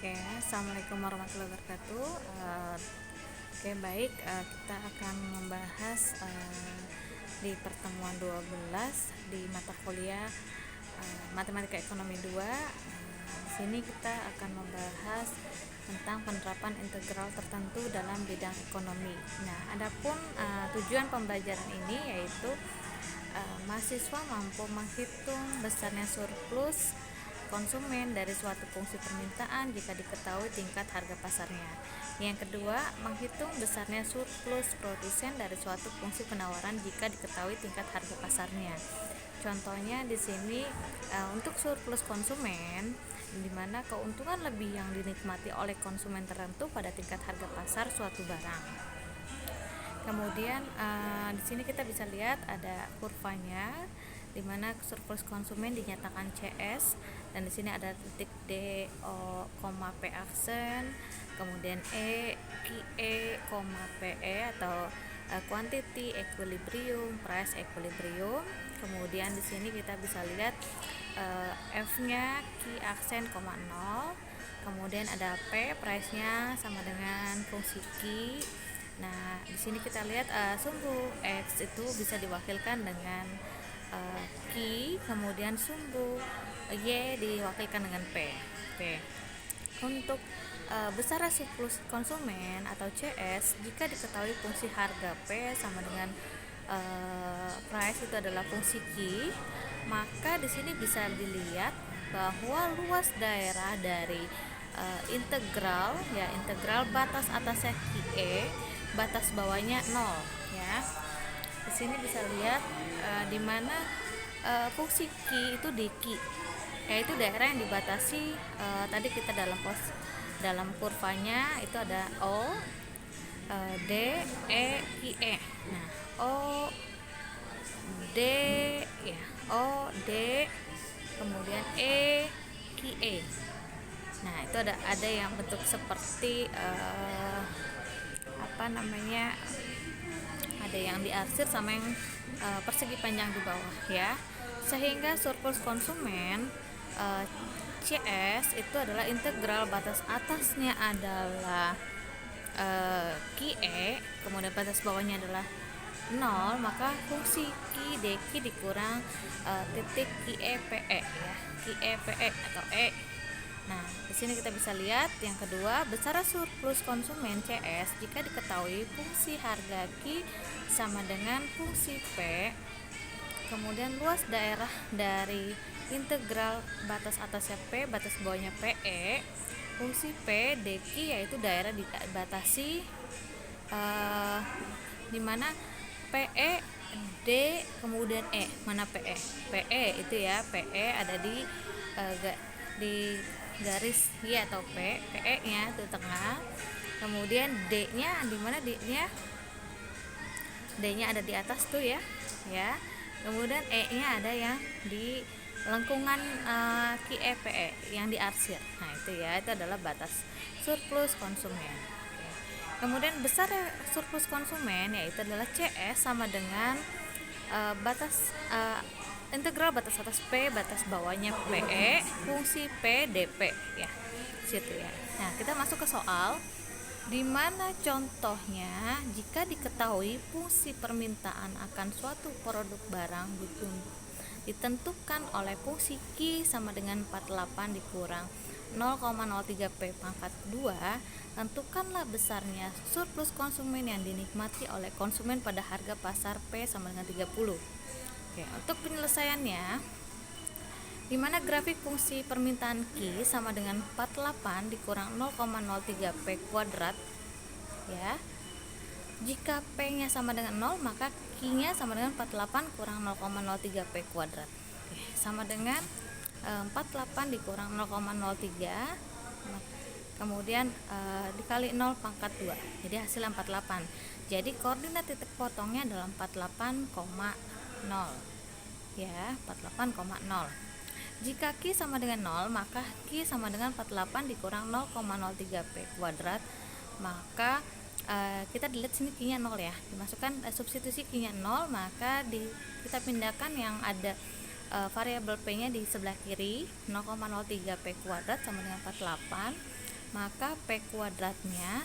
Oke, assalamualaikum warahmatullahi wabarakatuh. Oke, baik, kita akan membahas di pertemuan 12 di mata kuliah Matematika Ekonomi 2. Di sini kita akan membahas tentang penerapan integral tertentu dalam bidang ekonomi. Nah, adapun tujuan pembelajaran ini yaitu mahasiswa mampu menghitung besarnya surplus konsumen dari suatu fungsi permintaan jika diketahui tingkat harga pasarnya. Yang kedua, menghitung besarnya surplus produsen dari suatu fungsi penawaran jika diketahui tingkat harga pasarnya. Contohnya di sini untuk surplus konsumen, di mana keuntungan lebih yang dinikmati oleh konsumen tertentu pada tingkat harga pasar suatu barang. Kemudian di sini kita bisa lihat ada kurvanya, di mana surplus konsumen dinyatakan CS, dan di sini ada titik D, O, P aksen, kemudian E, QE, PE atau quantity equilibrium, price equilibrium. Kemudian di sini kita bisa lihat F-nya Q aksen, 0. Kemudian ada P, price-nya sama dengan fungsi Q. Nah, di sini kita lihat sumbu X itu bisa diwakilkan dengan Q, kemudian sumbu Y diwakilkan dengan P. Oke. Untuk besar surplus konsumen atau CS jika diketahui fungsi harga P sama dengan price itu adalah fungsi Q, maka di sini bisa dilihat bahwa luas daerah dari integral batas atasnya QE, batas bawahnya 0 ya. Di sini bisa lihat di mana fungsi Q itu di Q, yaitu daerah yang dibatasi tadi kita dalam kurvanya itu ada O, D, E, Q, E. Nah, O, D ya, O, D, kemudian E, Q, E. Nah, itu ada yang bentuk seperti ada yang diarsir sama yang persegi panjang di bawah ya, sehingga surplus konsumen CS itu adalah integral batas atasnya adalah QE, kemudian batas bawahnya adalah 0, maka fungsi Q dq dikurang titik QE PE ya, QE PE atau E. Nah, di sini kita bisa lihat yang kedua, besar surplus konsumen CS jika diketahui fungsi harga Q sama dengan fungsi P, kemudian luas daerah dari integral batas atasnya P, batas bawahnya PE, fungsi P dq yaitu daerah dibatasi di mana PE, D, kemudian E. Mana PE? PE itu ya, PE ada di garis Y atau P, PE nya itu tengah. Kemudian D nya di mana? D nya ada di atas tuh ya. Kemudian E nya ada yang di lengkungan QE PE yang diarsir. Nah, itu ya, itu adalah batas surplus konsumen. Kemudian besar surplus konsumen yaitu adalah CS sama dengan batas integral batas atas P, batas bawahnya PE, fungsi P dP ya. Situ ya. Nah, kita masuk ke soal di mana contohnya jika diketahui fungsi permintaan akan suatu produk barang ditentukan oleh fungsi Q sama dengan 48 dikurang 0,03 P pangkat 2, tentukanlah besarnya surplus konsumen yang dinikmati oleh konsumen pada harga pasar P sama dengan 30. Oke, untuk penyelesaiannya, di mana grafik fungsi permintaan Q sama dengan 48 dikurang 0,03 P kuadrat ya. Jika P-nya sama dengan 0, maka Q-nya sama dengan 48 kurang 0,03 P kuadrat. Oke, sama dengan 48 dikurang 0,03, kemudian dikali 0 pangkat 2, jadi hasil 48. Jadi koordinat titik potongnya adalah 48,0 ya, 48,0. Jika Q sama dengan 0, maka Q sama dengan 48 dikurang 0,03 P kuadrat, maka kita dilihat sini Q-nya 0 ya, dimasukkan substitusi Q-nya 0, maka kita pindahkan yang ada variabel P-nya di sebelah kiri, 0,03 P kuadrat sama dengan 48. maka P kuadratnya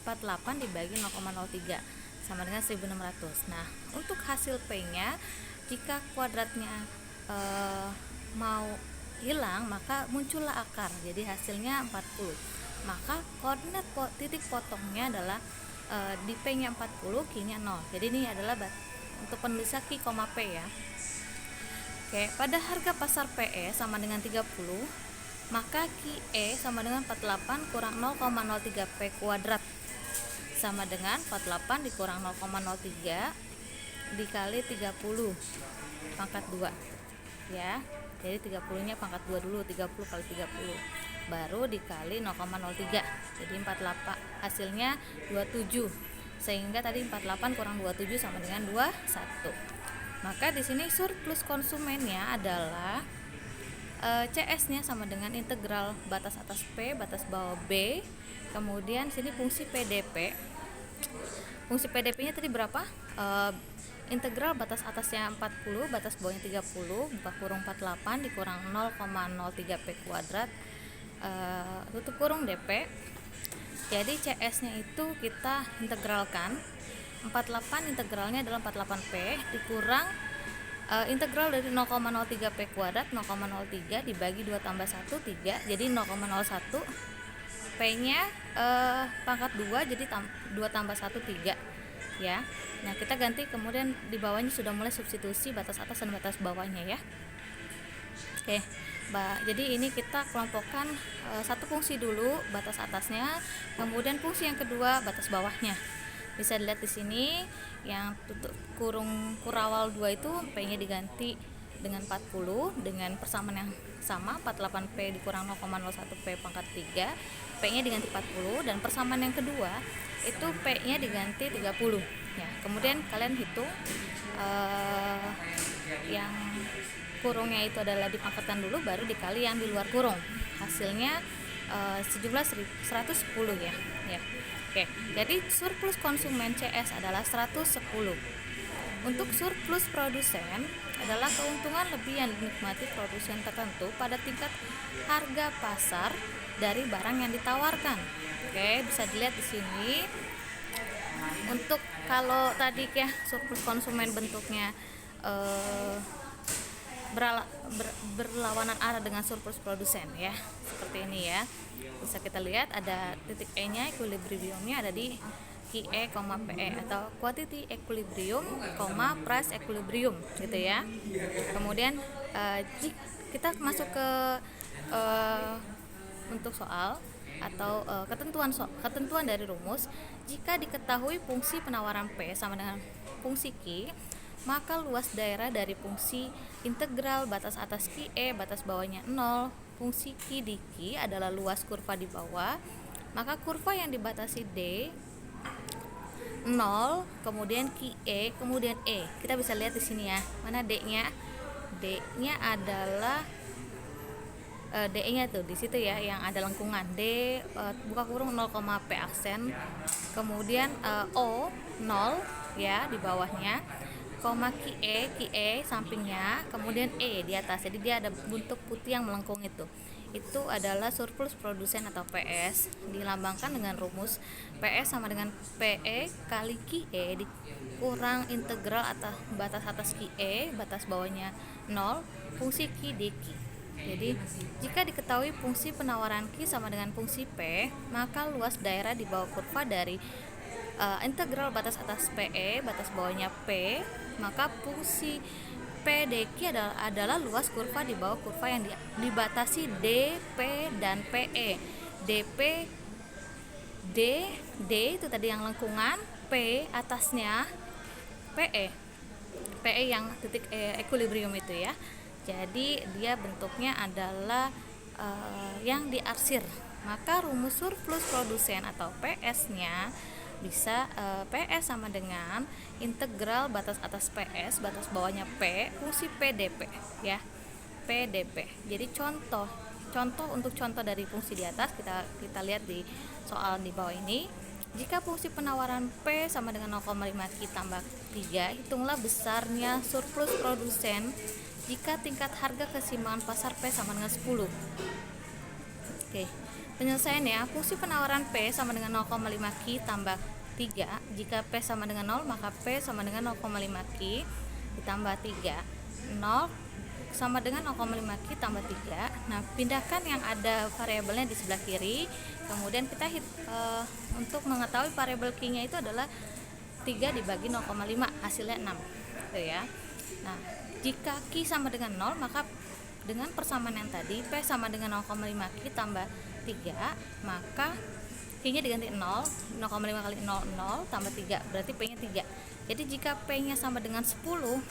48 dibagi 0,03 sama dengan 1600. Nah, untuk hasil P-nya, jika kuadratnya mau hilang, maka muncullah akar, jadi hasilnya 40. Maka koordinat titik potongnya adalah di P-nya 40, Q-nya 0. Jadi ini adalah untuk penulisan Q, P ya. Oke, pada harga pasar PE sama dengan 30, maka QE sama dengan 48 kurang 0,03 P kuadrat sama dengan 48 dikurang 0,03 dikali 30 pangkat 2 ya. Jadi 30 nya pangkat 2 dulu, 30 kali 30 baru dikali 0,03, jadi 48, hasilnya 27, sehingga tadi 48 kurang 27 sama dengan 21. Maka di sini surplus konsumennya adalah CS-nya sama dengan integral batas atas P, batas bawah B. Kemudian sini fungsi PDP. Fungsi PDP-nya tadi berapa? Integral batas atasnya 40, batas bawahnya 30, buka kurung 48 dikurang 0,03 P kuadrat, tutup kurung DP. Jadi CS-nya itu kita integralkan. 48 integralnya adalah 48P dikurang integral dari 0,03 P kuadrat, 0,03 dibagi 2 tambah 1, 3, jadi 0,01. P nya pangkat 2, jadi 2 tambah 1, 3 ya. Nah, kita ganti, kemudian di bawahnya sudah mulai substitusi batas atas dan batas bawahnya ya. Oke, jadi ini kita kelompokkan satu fungsi dulu, batas atasnya, kemudian fungsi yang kedua, batas bawahnya. Bisa dilihat di sini yang tutup kurung kurawal 2 itu P-nya diganti dengan 40 dengan persamaan yang sama, 48P dikurang 0,01 P pangkat 3, P-nya diganti 40, dan persamaan yang kedua itu P-nya diganti 30 ya. Kemudian kalian hitung yang kurungnya itu adalah dipangkatkan dulu, baru dikali yang di luar kurung, hasilnya sejumlah 110 ya. Oke, jadi surplus konsumen CS adalah 110. Untuk surplus produsen adalah keuntungan lebih yang dinikmati produsen tertentu pada tingkat harga pasar dari barang yang ditawarkan. Oke, bisa dilihat di sini. Untuk kalau tadi ya surplus konsumen bentuknya berlawanan arah dengan surplus produsen ya, seperti ini ya. Bisa kita lihat ada titik E nya, equilibriumnya ada di QE, PE atau quantity equilibrium, price equilibrium gitu ya. Kemudian kita masuk ke untuk soal atau ketentuan dari rumus. Jika diketahui fungsi penawaran P sama dengan fungsi Q, maka luas daerah dari fungsi integral batas atas QE, batas bawahnya 0, fungsi Q di Q adalah luas kurva di bawah. Maka kurva yang dibatasi D 0, kemudian QE, kemudian E. Kita bisa lihat di sini ya. Mana D-nya? D-nya adalah D-nya tuh di situ ya, yang ada lengkungan. D buka kurung 0, P aksen. Kemudian O 0 ya di bawahnya. QE sampingnya, kemudian E di atas. Jadi dia ada bentuk putih yang melengkung itu. Itu adalah surplus produsen atau PS, dilambangkan dengan rumus PS sama dengan PE kali QE dikurang integral atas batas atas QE, batas bawahnya 0, fungsi Q dq. Jadi jika diketahui fungsi penawaran Q sama dengan fungsi P, maka luas daerah di bawah kurva dari integral batas atas PE, batas bawahnya P, maka fungsi P dq adalah luas kurva di bawah kurva yang dibatasi DP dan PE. DP D itu tadi yang lengkungan, P atasnya PE. PE yang titik equilibrium itu ya. Jadi dia bentuknya adalah yang diarsir. Maka rumus surplus produsen atau PS-nya bisa PS sama dengan integral batas atas PS, batas bawahnya P, fungsi PDP ya. PDP. Jadi contoh untuk contoh dari fungsi di atas kita lihat di soal di bawah ini. Jika fungsi penawaran P sama dengan 0,5 Q tambah 3, hitunglah besarnya surplus produsen jika tingkat harga keseimbangan pasar P sama dengan 10. Oke, penyelesaian ya. Fungsi penawaran P sama dengan 0,5 Q tambah 3. Jika P sama dengan 0, maka P sama dengan 0,5 Q ditambah 3. 0 sama dengan 0,5 Q tambah 3. Nah, pindahkan yang ada variabelnya di sebelah kiri. Kemudian kita untuk mengetahui variabel Q-nya itu adalah 3 dibagi 0,5, hasilnya 6. Tuh ya. Nah, jika Q sama dengan 0, maka dengan persamaan yang tadi, P sama dengan 0,5 Q tambah 3, maka Q-nya diganti 0, 0,5 kali 0, 0 tambah 3, berarti P-nya 3. Jadi jika P-nya sama dengan 10,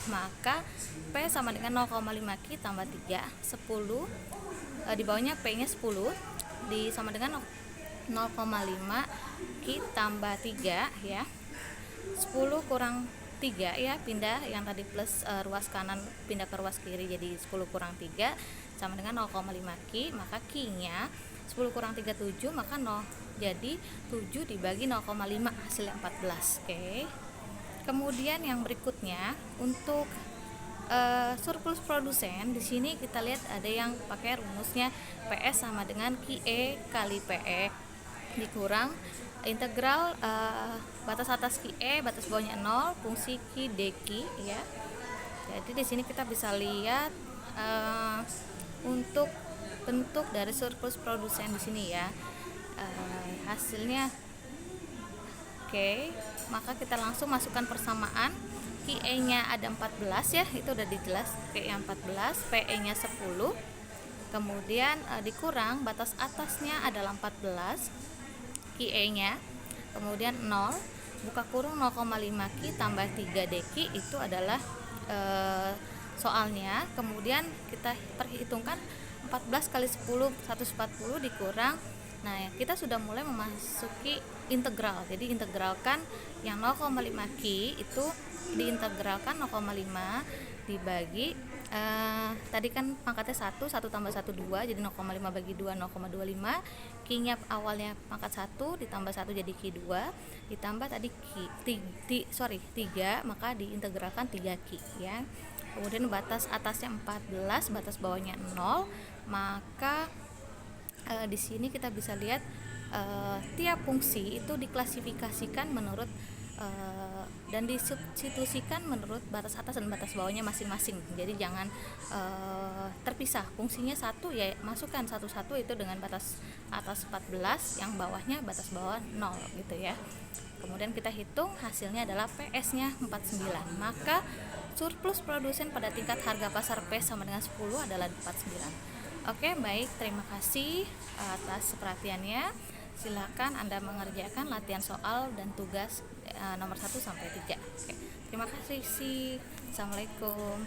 maka P sama dengan 0,5 Q tambah 3, 10, di bawahnya P-nya 10, sama dengan 0,5 Q tambah 3 ya. 10 kurang 3 ya, pindah yang tadi plus ruas kanan pindah ke ruas kiri, jadi 10 kurang 3 sama dengan 0,5 Q, maka Q-nya 10 kurang 3 7, maka 0, jadi 7 dibagi 0,5, hasilnya 14. Oke. Kemudian yang berikutnya untuk surplus produsen, di sini kita lihat ada yang pakai rumusnya PS sama dengan QE kali PE dikurang integral batas atas QE, batas bawahnya 0, fungsi Q dq ya. Jadi di sini kita bisa lihat untuk bentuk dari surplus produsen di sini ya. Hasilnya oke, maka kita langsung masukkan persamaan. QE-nya ada 14 ya, itu udah dijelas. QE 14, PE-nya 10. Kemudian dikurang batas atasnya adalah 14. QE-nya, kemudian 0, buka kurung 0,5 Q tambah 3 dq, itu adalah soalnya. Kemudian kita perhitungkan 14 kali 10, 140 dikurang. Nah, kita sudah mulai memasuki integral. Jadi integralkan yang 0,5 Q itu diintegralkan 0,5 dibagi tadi kan pangkatnya 1 tambah 1 2, jadi 0,5 bagi 2 0,25. Q-nya awalnya pangkat 1 ditambah 1 jadi Q2, ditambah tadi 3, maka diintegralkan 3 Q ya. Kemudian batas atasnya 14, batas bawahnya 0, maka di sini kita bisa lihat tiap fungsi itu diklasifikasikan menurut dan disubstitusikan menurut batas atas dan batas bawahnya masing-masing. Jadi jangan terpisah. Fungsinya satu ya masukkan satu-satu itu dengan batas atas 14, yang bawahnya batas bawah 0 gitu ya. Kemudian kita hitung, hasilnya adalah PS-nya 49. Maka surplus produsen pada tingkat harga pasar P sama dengan 10 adalah 49. Oke, baik, terima kasih atas perhatiannya. Silakan Anda mengerjakan latihan soal dan tugas nomor 1 sampai 3. Oke, terima kasih. Assalamualaikum.